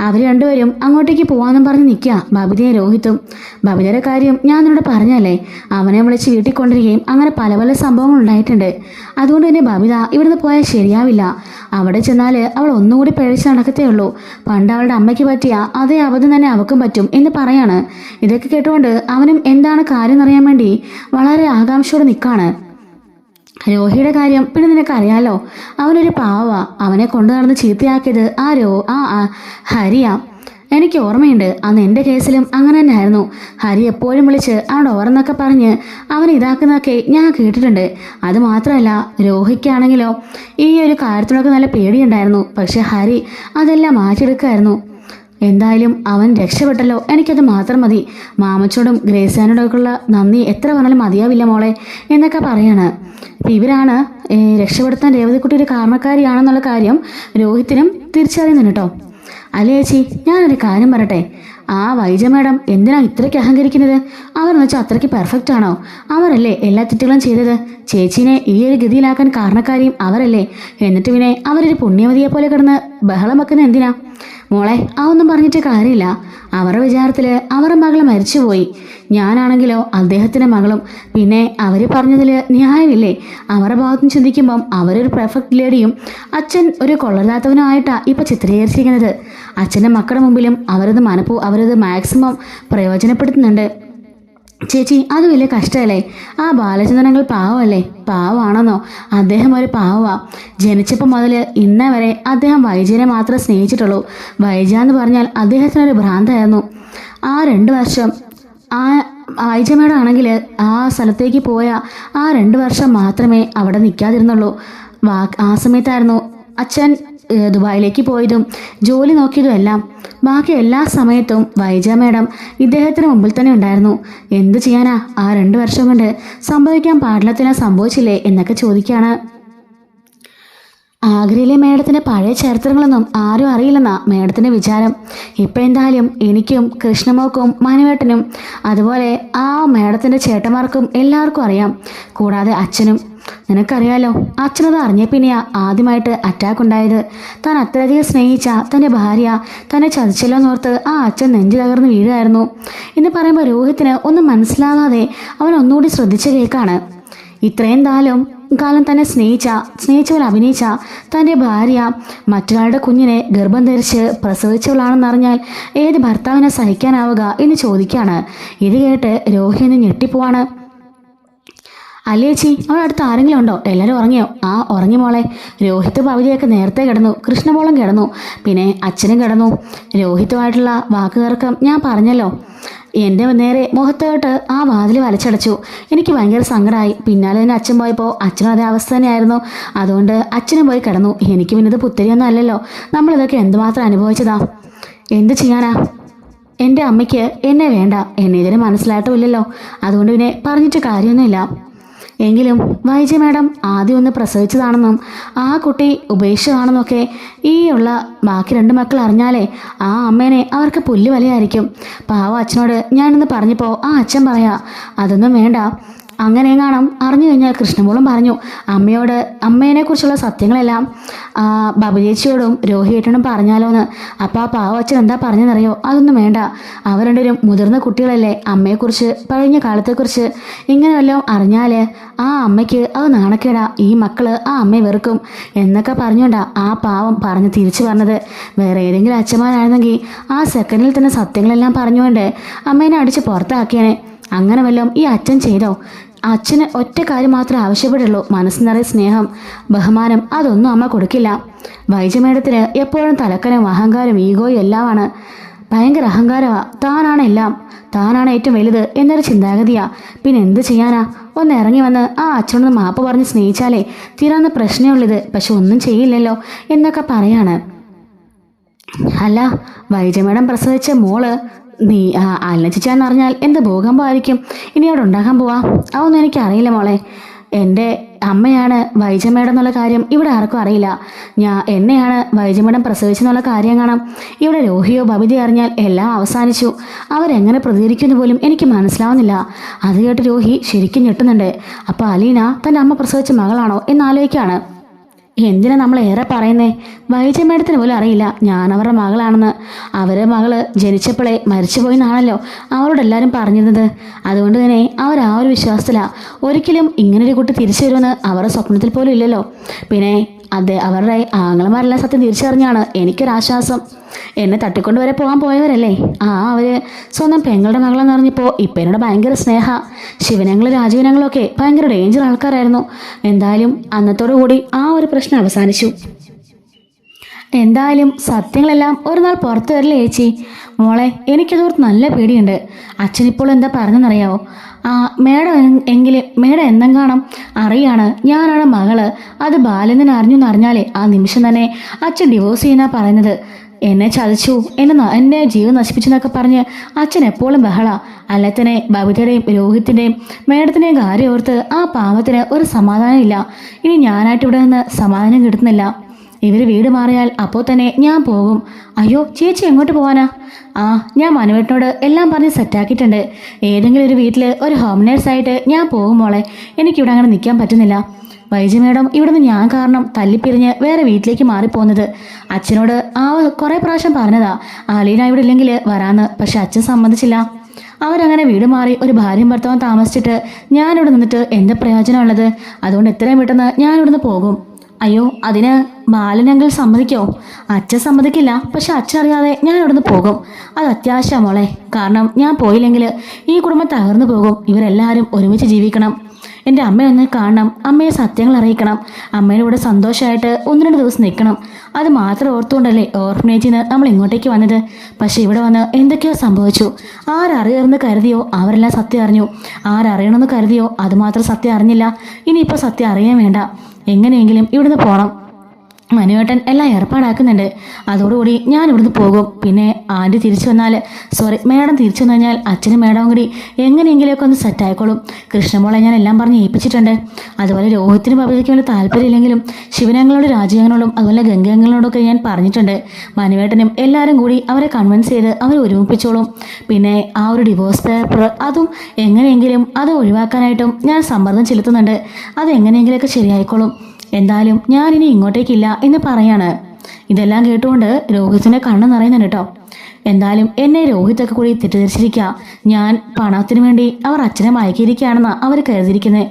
അവർ രണ്ടുപേരും അങ്ങോട്ടേക്ക് പോകാമെന്നും പറഞ്ഞ് നിൽക്കുക ബബിതയും രോഹിത്തും. ബബിതയുടെ കാര്യം ഞാൻ നിന്നോട് പറഞ്ഞല്ലേ, അവനെ വിളിച്ച് വീട്ടിൽ കൊണ്ടിരിക്കുകയും അങ്ങനെ പല പല സംഭവങ്ങൾ ഉണ്ടായിട്ടുണ്ട്. അതുകൊണ്ട് തന്നെ ബബിത ഇവിടുന്ന് പോയാൽ ശരിയാവില്ല. അവിടെ ചെന്നാൽ അവൾ ഒന്നുകൂടി പിഴച്ച് നടക്കത്തേ ഉള്ളൂ. പണ്ട് അവളുടെ അമ്മയ്ക്ക് പറ്റിയ അതേ അബദ്ധം തന്നെ അവൾക്കും പറ്റും എന്ന് പറയാണ്. ഇതൊക്കെ കേട്ടുകൊണ്ട് അവനും എന്താണ് കാര്യം എന്നറിയാൻ വേണ്ടി വളരെ ആകാംക്ഷയോടെ നിൽക്കുകയാണ്. രോഹിയുടെ കാര്യം പിന്നെ നിനക്കറിയാലോ. അവനൊരു പാവ. അവനെ കൊണ്ടു നടന്ന് ചീത്തയാക്കിയത് ഹരിയാ. എനിക്ക് ഓർമ്മയുണ്ട്, അന്ന് എൻ്റെ കേസിലും അങ്ങനെ തന്നെ ആയിരുന്നു. ഹരി എപ്പോഴും വിളിച്ച് അവിടെ ഓർന്നൊക്കെ പറഞ്ഞ് അവൻ ഇതാക്കുന്നതൊക്കെ ഞാൻ കേട്ടിട്ടുണ്ട്. അത് മാത്രമല്ല, രോഹിക്കാണെങ്കിലോ ഈ ഒരു കാര്യത്തിനൊക്കെ നല്ല പേടിയുണ്ടായിരുന്നു. പക്ഷെ ഹരി അതെല്ലാം മാറ്റിയെടുക്കുമായിരുന്നു. എന്തായാലും അവൻ രക്ഷപ്പെട്ടല്ലോ, എനിക്കത് മാത്രം മതി. മാമച്ചോടും ഗ്രേസാനോടൊക്കെയുള്ള നന്ദി എത്ര പറഞ്ഞാലും മതിയാവില്ല മോളെ എന്നൊക്കെ പറയാണ്. അപ്പം ഇവരാണ് രക്ഷപ്പെടുത്താൻ രേവതിക്കുട്ടി ഒരു കാരണക്കാരിയാണെന്നുള്ള കാര്യം രോഹിത്തിനും തിരിച്ചറിയുന്നുണ്ട് കേട്ടോ. അല്ലേ ചേച്ചി, ഞാനൊരു കാര്യം പറയട്ടെ. ആ വൈജ മാഡം എന്തിനാ ഇത്രയ്ക്ക് അഹങ്കരിക്കുന്നത്? അവരെന്ന് വെച്ചാൽ അത്രയ്ക്ക് പെർഫെക്റ്റ് ആണോ? അവരല്ലേ എല്ലാ തെറ്റുകളും ചെയ്തത്? ചേച്ചീനെ ഈ ഒരു ഗതിയിലാക്കാൻ കാരണക്കാരിയും അവരല്ലേ? എന്നിട്ട് പിന്നെ അവരൊരു പുണ്യവതിയെ പോലെ കിടന്ന് ബഹളം വെക്കുന്നത് എന്തിനാ? മോളെ, അതൊന്നും പറഞ്ഞിട്ട് കാര്യമില്ല. അവരുടെ വിചാരത്തിൽ അവരുടെ മകൾ മരിച്ചുപോയി. ഞാനാണെങ്കിലോ അദ്ദേഹത്തിൻ്റെ മകളും. പിന്നെ അവർ പറഞ്ഞതിൽ ന്യായമില്ലേ? അവരുടെ ഭാഗത്തുനിന്ന് ചിന്തിക്കുമ്പം അവരൊരു പെർഫെക്റ്റ് ലേഡിയും അച്ഛൻ ഒരു കൊള്ളരുതാത്തവനുമായിട്ടാണ് ഇപ്പോൾ ചിത്രീകരിച്ചിരിക്കുന്നത്. അച്ഛൻ്റെ മക്കളുടെ മുമ്പിലും അവരത് മാക്സിമം പ്രയോജനപ്പെടുത്തുന്നുണ്ട്. ചേച്ചി, അത് വലിയ കഷ്ടമല്ലേ? ആ ബാലചന്ദ്രങ്ങൾ പാവമല്ലേ? പാവമാണെന്നോ? അദ്ദേഹം ഒരു പാവമാ. ജനിച്ചപ്പോൾ മുതൽ ഇന്ന വരെ അദ്ദേഹം വൈജയനെ മാത്രമേ സ്നേഹിച്ചിട്ടുള്ളൂ. വൈജ എന്ന് പറഞ്ഞാൽ അദ്ദേഹത്തിനൊരു ഭ്രാന്തായിരുന്നു. ആ 2 വർഷം ആ വൈജമേടാണെങ്കിൽ ആ സ്ഥലത്തേക്ക് പോയ ആ 2 വർഷം മാത്രമേ അവിടെ നിൽക്കാതിരുന്നുള്ളൂ. ആ സമയത്തായിരുന്നു അച്ഛൻ ദുബായിലേക്ക് പോയതും ജോലി നോക്കിയതും എല്ലാം. ബാക്കി എല്ലാ സമയത്തും വൈജ മേഡം ഇദ്ദേഹത്തിന് മുമ്പിൽ തന്നെ ഉണ്ടായിരുന്നു. എന്തു ചെയ്യാനാ, ആ 2 വർഷം കൊണ്ട് സംഭവിക്കാൻ പാടില്ലാത്തതിനെ സംഭവിച്ചില്ലേ എന്നൊക്കെ ചോദിക്കുകയാണ്. ആഗ്രയിലെ മേഡത്തിൻ്റെ പഴയ ചരിത്രങ്ങളൊന്നും ആരും അറിയില്ലെന്നാ മേഡത്തിൻ്റെ വിചാരം. ഇപ്പം എന്തായാലും എനിക്കും കൃഷ്ണമോക്കും മനുവേട്ടനും അതുപോലെ ആ മേഡത്തിൻ്റെ ചേട്ടന്മാർക്കും എല്ലാവർക്കും അറിയാം. കൂടാതെ അച്ഛനും. നിനക്കറിയാലോ, അച്ഛനത് അറിഞ്ഞ പിന്നെയാ ആദ്യമായിട്ട് അറ്റാക്ക് ഉണ്ടായത്. താൻ അത്രയധികം സ്നേഹിച്ച തൻ്റെ ഭാര്യ തന്നെ ചതിച്ചല്ലോ എന്നോർത്ത് ആ അച്ഛൻ നെഞ്ചു തകർന്ന് വീഴുമായിരുന്നു എന്ന് പറയുമ്പോൾ രോഹിത്തിന് ഒന്നും മനസ്സിലാകാതെ അവൻ ഒന്നുകൂടി ശ്രദ്ധിച്ച് കേൾക്കാണ്. ഇത്രയും കാലം തന്നെ സ്നേഹിച്ചവൾ അഭിനയിച്ച തൻ്റെ ഭാര്യ മറ്റൊരാളുടെ കുഞ്ഞിനെ ഗർഭം ധരിച്ച് പ്രസവിച്ചവളാണെന്നറിഞ്ഞാൽ ഏത് ഭർത്താവിനെ സഹിക്കാനാവുക എന്ന് ചോദിക്കുകയാണ്. ഇത് കേട്ട് രോഹിണി ഞെട്ടിപ്പോവാണ്. അല്ലേ ചേച്ചി, അവിടെ അടുത്ത് ആരെങ്കിലും ഉണ്ടോ? എല്ലാവരും ഉറങ്ങിയോ? ആ, ഉറങ്ങി മോളെ. രോഹിത്ത് ഭവിതയൊക്കെ നേരത്തെ കിടന്നു. കൃഷ്ണമോളം കിടന്നു. പിന്നെ അച്ഛനും കിടന്നു. രോഹിത്തുമായിട്ടുള്ള വാക്കുകൾക്കം ഞാൻ പറഞ്ഞല്ലോ. എൻ്റെ നേരെ മുഖത്തോട്ട് ആ വാതിൽ വലിച്ചടച്ചു. എനിക്ക് ഭയങ്കര സങ്കടമായി. പിന്നാലെ തന്നെ അച്ഛൻ പോയപ്പോൾ അച്ഛനും അതേ അവസ്ഥ തന്നെയായിരുന്നു. അതുകൊണ്ട് അച്ഛനും പോയി കിടന്നു. എനിക്ക് പിന്നെ ഇത് പുത്തരിയൊന്നും അല്ലല്ലോ. നമ്മളിതൊക്കെ എന്തുമാത്രം അനുഭവിച്ചതാ. എന്ത് ചെയ്യാനാ? എൻ്റെ അമ്മയ്ക്ക് എന്നെ വേണ്ട, എന്നെ ഇതിന് മനസ്സിലായിട്ടുമില്ലല്ലോ. അതുകൊണ്ട് പിന്നെ പറഞ്ഞിട്ട് കാര്യമൊന്നുമില്ല. എങ്കിലും വൈജ മാഡം ആദ്യം ഒന്ന് പ്രസവിച്ചതാണെന്നും ആ കുട്ടി ഉപേക്ഷിച്ചതാണെന്നൊക്കെ ഈ ഉള്ള ബാക്കി 2 മക്കൾ അറിഞ്ഞാലേ ആ അമ്മേനെ അവർക്ക് പുല്ല് വിലയായിരിക്കും. പാവ അച്ഛനോട് ഞാനിന്ന് പറഞ്ഞപ്പോൾ ആ അച്ഛൻ പറയാ അതൊന്നും വേണ്ട, അങ്ങനെ എങ്ങാണം അറിഞ്ഞു കഴിഞ്ഞാൽ കൃഷ്ണമോളും പറഞ്ഞു അമ്മയോട് അമ്മേനെ കുറിച്ചുള്ള സത്യങ്ങളെല്ലാം ബബുചേച്ചിയോടും രോഹിയേട്ടനും പറഞ്ഞാലോന്ന്. അപ്പോൾ ആ പാവച്ചൻ എന്താ പറഞ്ഞെന്നറിയോ? അതൊന്നും വേണ്ട, അവർ രണ്ടുപേരും മുതിർന്ന കുട്ടികളല്ലേ, അമ്മയെക്കുറിച്ച് കഴിഞ്ഞ കാലത്തെക്കുറിച്ച് ഇങ്ങനെ വല്ലതും അറിഞ്ഞാൽ ആ അമ്മയ്ക്ക് അത് നാണക്കേടാ, ഈ മക്കള് ആ അമ്മയെ വെറുക്കും എന്നൊക്കെ പറഞ്ഞുകൊണ്ടാ ആ പാവം പറഞ്ഞ് തിരിച്ചു പറഞ്ഞത്. വേറെ ഏതെങ്കിലും അച്ഛന്മാരായിരുന്നെങ്കിൽ ആ സെക്കൻഡിൽ തന്നെ സത്യങ്ങളെല്ലാം പറഞ്ഞുകൊണ്ട് അമ്മേനെ അടിച്ച് പുറത്താക്കിയേനെ. അങ്ങനെ വല്ലതും ഈ അച്ഛൻ ചെയ്തോ? അച്ഛന് ഒറ്റ കാര്യം മാത്രമേ ആവശ്യപ്പെടുള്ളൂ, മനസ്സ് നിറയെ സ്നേഹം, ബഹുമാനം. അതൊന്നും അമ്മ കൊടുക്കില്ല. വൈജ മേഡത്തിന് എപ്പോഴും തലക്കനം, അഹങ്കാരം, ഈഗോയും എല്ലാമാണ്. ഭയങ്കര അഹങ്കാരമാ, താനാണ് എല്ലാം, താനാണ് ഏറ്റവും വലുത് എന്നൊരു ചിന്താഗതിയാ. പിന്നെ എന്ത് ചെയ്യാനാ? ഒന്ന് ഇറങ്ങി വന്ന് ആ അച്ഛനൊന്ന് മാപ്പ് പറഞ്ഞ് സ്നേഹിച്ചാലേ തീരാവുന്ന പ്രശ്നമുള്ളത്. പക്ഷെ ഒന്നും ചെയ്യില്ലല്ലോ എന്നൊക്കെ പറയാണ്. അല്ല, വൈജ മേഡം പ്രസവിച്ച മോള് നീ അലച്ചിച്ചാന്ന് അറിഞ്ഞാൽ എന്ത് ഭൂകമ്പമായിരിക്കും ഇനി അവിടെ ഉണ്ടാക്കാൻ പോവാ? അതൊന്നും എനിക്കറിയില്ല മോളെ. എൻ്റെ അമ്മയാണ് വൈജ മേഡം എന്നുള്ള കാര്യം ഇവിടെ ആർക്കും അറിയില്ല. എന്നെയാണ് വൈജ മേഡം പ്രസവിച്ചെന്നുള്ള കാര്യം കാണാം ഇവിടെ രോഹിയോ ബബിതയോ അറിഞ്ഞാൽ എല്ലാം അവസാനിച്ചു. അവരെങ്ങനെ പ്രതികരിക്കുന്നു പോലും എനിക്ക് മനസ്സിലാവുന്നില്ല. അത് കേട്ട് രോഹി ശരിക്കും ഞെട്ടുന്നുണ്ട്. അപ്പോൾ അലീന തൻ്റെ അമ്മ പ്രസവിച്ച മകളാണോ എന്നാലോചിക്കാണ്. എന്തിനാ നമ്മൾ ഏറെ പറയുന്നേ? വൈജ മേഡത്തിന് പോലും അറിയില്ല ഞാൻ അവരുടെ മകളാണെന്ന്. അവരുടെ മകള് ജനിച്ചപ്പോഴേ മരിച്ചുപോയി എന്നാണല്ലോ അവരോട് എല്ലാവരും പറഞ്ഞിരുന്നത്. അതുകൊണ്ട് തന്നെ അവർ ആ ഒരു വിശ്വാസത്തിലാണ്. ഒരിക്കലും ഇങ്ങനൊരു കുട്ടി തിരിച്ചു വരുമെന്ന് അവരുടെ സ്വപ്നത്തിൽ പോലും ഇല്ലല്ലോ. പിന്നെ അവരുടെ ആങ്ങളമാരെല്ലാം സത്യം തിരിച്ചറിഞ്ഞാണ് എനിക്കൊരാശ്വാസം. എന്നെ തട്ടിക്കൊണ്ട് വരെ പോകാൻ പോയവരല്ലേ അവര് സ്വന്തം പെങ്ങളുടെ മകളെന്ന് പറഞ്ഞപ്പോൾ ഇപ്പം എന്നോട് ഭയങ്കര സ്നേഹ. ശിവനങ്ങളും രാജീവനങ്ങളും ഒക്കെ ഭയങ്കര ഡേഞ്ചർ ആൾക്കാരായിരുന്നു. എന്തായാലും അന്നത്തോടു കൂടി ആ ഒരു പ്രശ്നം അവസാനിച്ചു. എന്തായാലും സത്യങ്ങളെല്ലാം ഒരു നാൾ പുറത്തു വരില്ലേ ചേച്ചി? മോളെ, എനിക്കതോർത്ത് നല്ല പേടിയുണ്ട്. അച്ഛനിപ്പോൾ എന്താ പറഞ്ഞെന്നറിയാവോ? മേഡം എന്തെങ്കിലും അറിയാണ് ഞാനാണ് മകള്, അത് ബാലനെ അറിഞ്ഞാലേ ആ നിമിഷം തന്നെ അച്ഛൻ ഡിവോഴ്സ് ചെയ്യുന്ന പറയുന്നത്. എന്നെ ചതിച്ചു, എൻ്റെ ജീവൻ നശിപ്പിച്ചെന്നൊക്കെ പറഞ്ഞ് അച്ഛൻ എപ്പോഴും ബഹള. അല്ലെ തന്നെ ബബിതയുടെയും രോഹിത്തിൻ്റെയും മേഡത്തിൻ്റെയും കാര്യം ഓർത്ത് ആ പാവത്തിന് ഒരു സമാധാനം ഇല്ല. ഇനി ഞാനായിട്ട് ഇവിടെ നിന്ന് സമാധാനം കിട്ടുന്നില്ല. ഇവർ വീട് മാറിയാൽ അപ്പോൾ തന്നെ ഞാൻ പോകും. അയ്യോ ചേച്ചി എങ്ങോട്ട് പോകാനാ? ഞാൻ മനുവേട്ടനോട് എല്ലാം പറഞ്ഞ് സെറ്റാക്കിയിട്ടുണ്ട്. ഏതെങ്കിലും ഒരു വീട്ടിൽ ഒരു ഹോം നേഴ്സായിട്ട് ഞാൻ പോകും മോളെ. എനിക്കിവിടെ അങ്ങനെ നിൽക്കാൻ പറ്റുന്നില്ല. വൈജ മേഡം ഇവിടുന്ന് ഞാൻ കാരണം തല്ലിപ്പിരിഞ്ഞ് വേറെ വീട്ടിലേക്ക് മാറിപ്പോകുന്നത്. അച്ഛനോട് കുറേ പ്രാവശ്യം പറഞ്ഞതാ അലീന ഇവിടെ ഇല്ലെങ്കിൽ വരാന്ന്. പക്ഷെ അച്ഛൻ സമ്മതിച്ചില്ല. അവരങ്ങനെ വീട് മാറി ഒരു ഭാര്യയും ഭർത്താവും താമസിച്ചിട്ട് ഞാനിവിടെ നിന്നിട്ട് എന്ത് പ്രയോജനമുള്ളത്? അതുകൊണ്ട് എത്രയും പെട്ടെന്ന് ഞാനിവിടുന്ന് പോകും. അയ്യോ, അതിന് ബാലനെങ്കിൽ സമ്മതിക്കോ? അച്ഛൻ സമ്മതിക്കില്ല. പക്ഷെ അച്ഛൻ അറിയാതെ ഞാൻ ഇവിടുന്ന് പോകും. അത് അത്യാവശ്യമാണ് മോളെ. കാരണം ഞാൻ പോയില്ലെങ്കിൽ ഈ കുടുംബം തകർന്നു പോകും. ഇവരെല്ലാവരും ഒരുമിച്ച് ജീവിക്കണം. എൻ്റെ അമ്മയൊന്ന് കാണണം, അമ്മയെ സത്യങ്ങൾ അറിയിക്കണം, അമ്മയുടെ കൂടെ സന്തോഷമായിട്ട് 1-2 ദിവസം നിൽക്കണം. അത് മാത്രം ഓർത്തുകൊണ്ടല്ലേ ഓർഫനേജിൽ നിന്ന് നമ്മൾ ഇങ്ങോട്ടേക്ക് വന്നത്. പക്ഷെ ഇവിടെ വന്ന് എന്തൊക്കെയോ സംഭവിച്ചു. ആരറിയണമെന്ന് കരുതിയോ അവരെല്ലാം സത്യം അറിഞ്ഞു. ആരറിയണമെന്ന് കരുതിയോ അതുമാത്രം സത്യം അറിഞ്ഞില്ല. ഇനിയിപ്പോൾ സത്യം അറിയാൻ വേണ്ട. എങ്ങനെയെങ്കിലും ഇവിടുന്ന് പോകണം. മനുവേട്ടൻ എല്ലാം ഏർപ്പാടാക്കുന്നുണ്ട്. അതോടുകൂടി ഞാൻ ഇവിടുന്ന് പോകും. പിന്നെ ആൻറ്റി തിരിച്ചു വന്നാൽ മേഡം തിരിച്ചു വന്നു കഴിഞ്ഞാൽ അച്ഛനും മേഡവും കൂടി എങ്ങനെയെങ്കിലുമൊക്കെ ഒന്ന് സെറ്റായിക്കോളും. കൃഷ്ണമോളെ ഞാൻ എല്ലാം പറഞ്ഞ് ഏൽപ്പിച്ചിട്ടുണ്ട്. അതുപോലെ രോഹിത്തിന് ബബിതയ്ക്ക് വേണ്ടി താല്പര്യമില്ലെങ്കിലും ശിവനങ്ങളോടും രാജീവങ്ങളോടും അതുപോലെ ഗംഗങ്ങളോടൊക്കെ ഞാൻ പറഞ്ഞിട്ടുണ്ട്. മനുവേട്ടനും എല്ലാവരും കൂടി അവരെ കൺവിൻസ് ചെയ്ത് അവരെ ഒരുമിപ്പിച്ചോളും. പിന്നെ ആ ഒരു ഡിവോഴ്സ് പേപ്പർ അതും എങ്ങനെയെങ്കിലും അത് ഒഴിവാക്കാനായിട്ടും ഞാൻ സമ്മർദ്ദം ചെലുത്തുന്നുണ്ട്. അത് എങ്ങനെയെങ്കിലുമൊക്കെ ശരിയായിക്കോളും. എന്തായാലും ഞാനിനി ഇങ്ങോട്ടേക്കില്ല എന്ന് പറയാണ്. ഇതെല്ലാം കേട്ടുകൊണ്ട് രോഹിത്തിൻ്റെ കണ്ണ് നിറയുന്നുണ്ട് കേട്ടോ. എന്തായാലും എന്നെ രോഹിത്തൊക്കെ കൂടി തെറ്റിദ്ധരിച്ചിരിക്കുക. ഞാൻ പണത്തിന് വേണ്ടി അവർ അച്ഛനെ മയക്കിയിരിക്കുകയാണെന്നാണ് അവർ കരുതിയിരിക്കുന്നത്.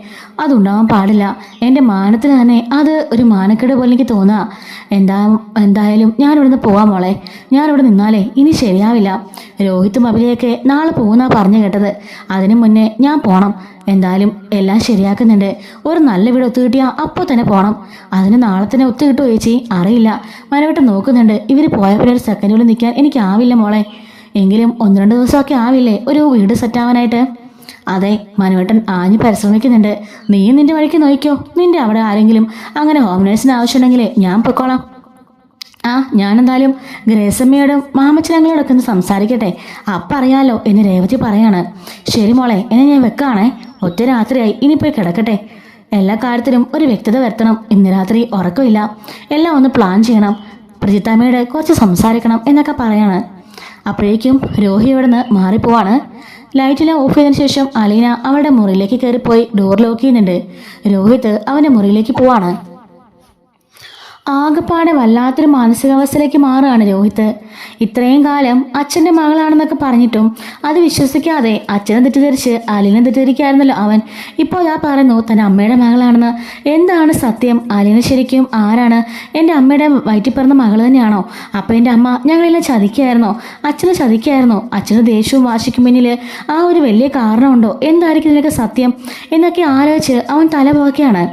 അതുണ്ടാവാൻ പാടില്ല. എൻ്റെ മാനത്തിന് തന്നെ അത് ഒരു മാനക്കേട് പോലെ എനിക്ക് തോന്നുക. എന്തായാലും ഞാനിവിടുന്ന് പോവാം മോളെ. ഞാനിവിടെ നിന്നാലേ ഇനി ശരിയാവില്ല. രോഹിത്തും ബബിലയൊക്കെ നാളെ പോകുന്നാണ് പറഞ്ഞു കേട്ടത്. അതിനു മുന്നേ ഞാൻ പോകണം. എന്തായാലും എല്ലാം ശരിയാക്കുന്നുണ്ട്. ഒരു നല്ല വീട് ഒത്തു കിട്ടിയാൽ അപ്പോൾ തന്നെ പോകണം. അതിന് നാളെ തന്നെ ഒത്തു കിട്ടുമോ ചേച്ചി? അറിയില്ല. മനോട്ട് നോക്കുന്നുണ്ട്. ഇവർ പോയപ്പോൾ ഒരു സെക്കൻഡ് പോലും നിൽക്കാൻ എനിക്കാവില്ല മോളെ. എങ്കിലും 1-2 ദിവസമൊക്കെ ആവില്ലേ ഒരു വീട് സെറ്റാവാനായിട്ട്? അതെ, മനുവേട്ടൻ ആഞ്ഞ് പരിശ്രമിക്കുന്നുണ്ട്. നീയും നിന്റെ വഴിക്ക് നോക്കിക്കോ. നിന്റെ അവിടെ ആരെങ്കിലും അങ്ങനെ ഹോം നേഴ്സിന് ആവശ്യമുണ്ടെങ്കിൽ ഞാൻ പൊക്കോളാം. ഞാനെന്തായാലും ഗ്രേസമ്മയോടും മാമച്ചനങ്ങളോടൊക്കെ ഒന്ന് സംസാരിക്കട്ടെ, അപ്പം അറിയാലോ എന്ന് രേവതി പറയാണ്. ശരി മോളെ, എന്നെ ഞാൻ വെക്കാണേ. ഒറ്റ രാത്രിയായി, ഇനി പോയി കിടക്കട്ടെ. എല്ലാ കാര്യത്തിലും ഒരു വ്യക്തത വരുത്തണം. ഇന്ന് രാത്രി ഉറക്കമില്ല, എല്ലാം ഒന്ന് പ്ലാൻ ചെയ്യണം, പ്രജിത്താമ്മയോട് കുറച്ച് സംസാരിക്കണം എന്നൊക്കെ പറയാണ്. അപ്പോഴേക്കും രോഹി ഇവിടെ നിന്ന് മാറിപ്പോവാണ്. ലൈറ്റെല്ലാം ഓഫ് ചെയ്തതിനു ശേഷം അലീന അവളുടെ മുറിയിലേക്ക് കയറിപ്പോയി ഡോർ ലോക്ക് ചെയ്യുന്നുണ്ട്. രോഹിത് അവൻ്റെ മുറിയിലേക്ക് പോവാണ്. ആകെപ്പാടെ വല്ലാത്തൊരു മാനസികാവസ്ഥയിലേക്ക് മാറുകയാണ് രോഹിത്. ഇത്രയും കാലം അച്ഛൻ്റെ മകളാണെന്നൊക്കെ പറഞ്ഞിട്ടും അത് വിശ്വസിക്കാതെ അച്ഛനെ തെറ്റിദ്ധരിച്ച് അലീനെ തെറ്റിദ്ധരിക്കായിരുന്നല്ലോ അവൻ. ഇപ്പോൾ ഞാൻ പറയുന്നു തൻ്റെ അമ്മയുടെ മകളാണെന്ന്. എന്താണ് സത്യം? അലീന ശരിക്കും ആരാണ്? എൻ്റെ അമ്മയുടെ വയറ്റിൽ പിറന്ന മകൾ തന്നെയാണോ? അപ്പോൾ എൻ്റെ അമ്മ ഞങ്ങളെല്ലാം ചതിക്കായിരുന്നോ? അച്ഛനെ ചതിക്കായിരുന്നോ? അച്ഛന് ദേഷ്യവും വാശിക്കും പിന്നിൽ ആ ഒരു വലിയ കാരണമുണ്ടോ? എന്തായിരിക്കും ഇതിനൊക്കെ സത്യം എന്നൊക്കെ ആലോചിച്ച് അവൻ തല പോക്കുകയാണ്.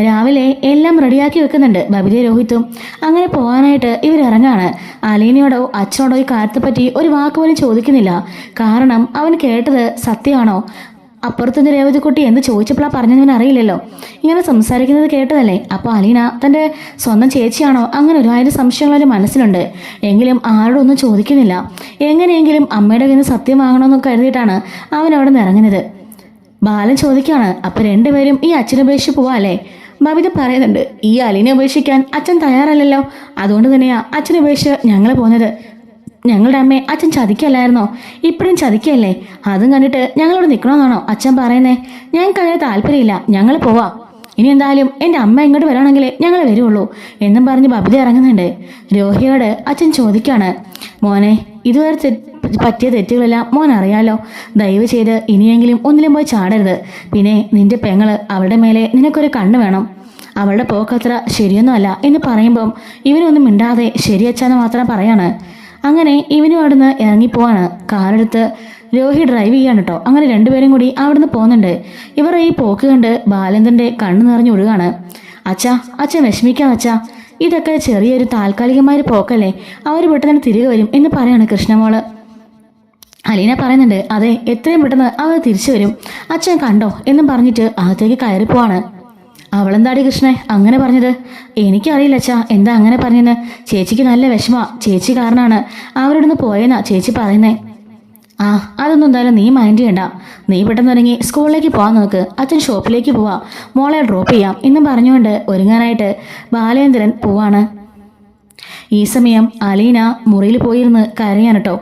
രാവിലെ എല്ലാം റെഡിയാക്കി വെക്കുന്നുണ്ട് ബബിതയും രോഹിത്തും. അങ്ങനെ പോകാനായിട്ട് ഇവരിറങ്ങാണ്. അലീനയോടോ അച്ഛനോടോ ഈ കാര്യത്തെപ്പറ്റി ഒരു വാക്ക് പോലും ചോദിക്കുന്നില്ല. കാരണം അവൻ കേട്ടത് സത്യമാണോ? അപ്പുറത്തുനിന്ന് രേവതിക്കുട്ടി എന്ത് ചോദിച്ചപ്പോഴാണ് പറഞ്ഞതെന്ന് അറിയില്ലല്ലോ. ഇങ്ങനെ സംസാരിക്കുന്നത് കേട്ടതല്ലേ. അപ്പോൾ അലീന തൻ്റെ സ്വന്തം ചേച്ചിയാണോ? അങ്ങനെ ഒരുപാട് സംശയങ്ങളൊരു മനസ്സിലുണ്ട്. എങ്കിലും ആരോടൊന്നും ചോദിക്കുന്നില്ല. എങ്ങനെയെങ്കിലും അമ്മയുടെ കയ്യിൽ നിന്ന് സത്യം വാങ്ങണമെന്നൊക്കെ കരുതിയിട്ടാണ് അവൻ അവിടെ നിന്ന് ഇറങ്ങുന്നത്. ബാലൻ ചോദിക്കുകയാണ്, അപ്പോൾ രണ്ടുപേരും ഈ അച്ഛനെ ഉപേക്ഷിച്ച് പോവാല്ലേ? ബബിത പറയുന്നുണ്ട്, ഈ അലീനെ ഉപേക്ഷിക്കാൻ അച്ഛൻ തയ്യാറല്ലല്ലോ, അതുകൊണ്ട് തന്നെയാ അച്ഛനെ ഉപേക്ഷിച്ച് ഞങ്ങൾ പോകുന്നത്. ഞങ്ങളുടെ അമ്മയെ അച്ഛൻ ചതിക്കല്ലായിരുന്നോ? ഇപ്പോഴും ചതിക്കല്ലേ? അതും കണ്ടിട്ട് ഞങ്ങളോട് നിൽക്കണമെന്നാണോ അച്ഛൻ പറയുന്നേ? ഞങ്ങൾക്ക് അതിന് താല്പര്യമില്ല, ഞങ്ങൾ പോവാം. ഇനി എന്തായാലും എൻ്റെ അമ്മ ഇങ്ങോട്ട് വരാണെങ്കിൽ ഞങ്ങൾ വരുള്ളൂ എന്നും പറഞ്ഞ് ബബിത ഇറങ്ങുന്നുണ്ട്. രോഹിയോട് അച്ഛൻ ചോദിക്കുകയാണ്, മോനെ ഇതുവരെ പറ്റിയ തെറ്റുകളെല്ലാം മോൻ അറിയാലോ. ദയവ് ചെയ്ത് ഇനിയെങ്കിലും ഒന്നിലും പോയി ചാടരുത്. പിന്നെ നിന്റെ പെങ്ങള്, അവളുടെ മേലെ നിനക്കൊരു കണ്ണ് വേണം. അവളുടെ പോക്കത്ര ശരിയൊന്നുമല്ല എന്ന് പറയുമ്പം ഇവനൊന്നും മിണ്ടാതെ ശരിയച്ചാന്ന് മാത്രം പറയാണ്. അങ്ങനെ ഇവനും അവിടുന്ന് ഇറങ്ങിപ്പോവാണ്. കാറെടുത്ത് രോഹി ഡ്രൈവ് ചെയ്യാണ് കേട്ടോ. അങ്ങനെ രണ്ടുപേരും കൂടി അവിടുന്ന് പോകുന്നുണ്ട്. ഇവർ ഈ പോക്ക് കണ്ട് ബാലന്ദൻ്റെ കണ്ണ് നിറഞ്ഞൊഴുകാണ്. അച്ഛൻ വിഷമിക്കാം അച്ഛാ, ഇതൊക്കെ ചെറിയൊരു താൽക്കാലികമായൊരു പോക്കല്ലേ, അവർ പെട്ടെന്ന് തിരികെ വരും എന്ന് പറയാണ് കൃഷ്ണമോള്. അലീന പറയുന്നുണ്ട്, അതെ, എത്രയും പെട്ടെന്ന് അവർ തിരിച്ചു വരും, അച്ഛൻ കണ്ടോ എന്നും പറഞ്ഞിട്ട് അകത്തേക്ക് കയറിപ്പോവാണ്. അവളെന്താടി കൃഷ്ണേ അങ്ങനെ പറഞ്ഞത്? എനിക്കറിയില്ല അച്ഛാ എന്താ അങ്ങനെ പറഞ്ഞെന്ന്. ചേച്ചിക്ക് നല്ല വിഷമ, ചേച്ചി കാരണമാണ് അവരോടൊന്ന് പോയെന്നാ ചേച്ചി പറയുന്നേ. അതൊന്നും എന്തായാലും നീ മൈൻഡ് ചെയ്യണ്ട. നീ പെട്ടെന്ന് ഇറങ്ങി സ്കൂളിലേക്ക് പോകാൻ നോക്ക്, അച്ഛൻ ഷോപ്പിലേക്ക് പോവാം, മോളെ ഡ്രോപ്പ് ചെയ്യാം എന്നും പറഞ്ഞുകൊണ്ട് ഒരുങ്ങാനായിട്ട് ബാലേന്ദ്രൻ പോവാണ്. ഈ സമയം അലീന മുറിയിൽ പോയിരുന്ന് കരയാണ് കേട്ടോ.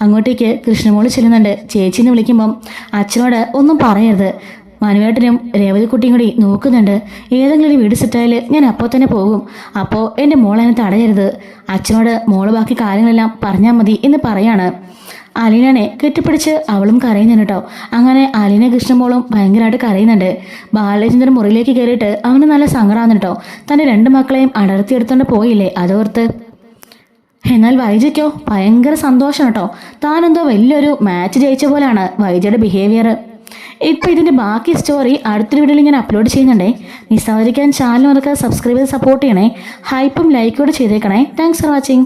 അങ്ങോട്ടേക്ക് കൃഷ്ണമോള് ചെല്ലുന്നുണ്ട്. ചേച്ചിന്ന് വിളിക്കുമ്പം അച്ഛനോട് ഒന്നും പറയരുത്. മനുവേട്ടനും രേവതിക്കുട്ടിയും കൂടി നോക്കുന്നുണ്ട്. ഏതെങ്കിലും ഒരു വീട് സെറ്റായാൽ ഞാൻ അപ്പോൾ തന്നെ പോകും. അപ്പോൾ എൻ്റെ മോളതിനെ തടയരുത്. അച്ഛനോട് മോള് ബാക്കി കാര്യങ്ങളെല്ലാം പറഞ്ഞാൽ മതി എന്ന് പറയാണ്. അലീനനെ കെട്ടിപ്പിടിച്ച് അവളും കരയുന്നുണ്ട് കേട്ടോ. അങ്ങനെ അലീന കൃഷ്ണമോളും ഭയങ്കരമായിട്ട് കരയുന്നുണ്ട്. ബാലചന്ദ്രൻ മുറിയിലേക്ക് കയറിയിട്ട് അവന് നല്ല സങ്കടമാണ് കേട്ടോ. തൻ്റെ രണ്ട് മക്കളെയും അടർത്തിയെടുത്തോണ്ട് പോയില്ലേ അതോർത്ത്. എന്നാൽ വൈജയ്ക്കോ ഭയങ്കര സന്തോഷം കേട്ടോ. താനെന്തോ വലിയൊരു മാച്ച് ജയിച്ച പോലെയാണ് വൈജയുടെ ബിഹേവിയർ. ഇപ്പോൾ ഇതിൻ്റെ ബാക്കി സ്റ്റോറി അടുത്തൊരു വീഡിയോയിൽ ഞാൻ അപ്ലോഡ് ചെയ്യുന്നുണ്ടേ. നിസ്സാരിക്കാൻ ചാനൽ മറക്കാതെ സബ്സ്ക്രൈബ് ചെയ്ത് സപ്പോർട്ട് ചെയ്യണേ. ഹൈപ്പും ലൈക്കോട് ചെയ്തേക്കണേ. Thanks for watching.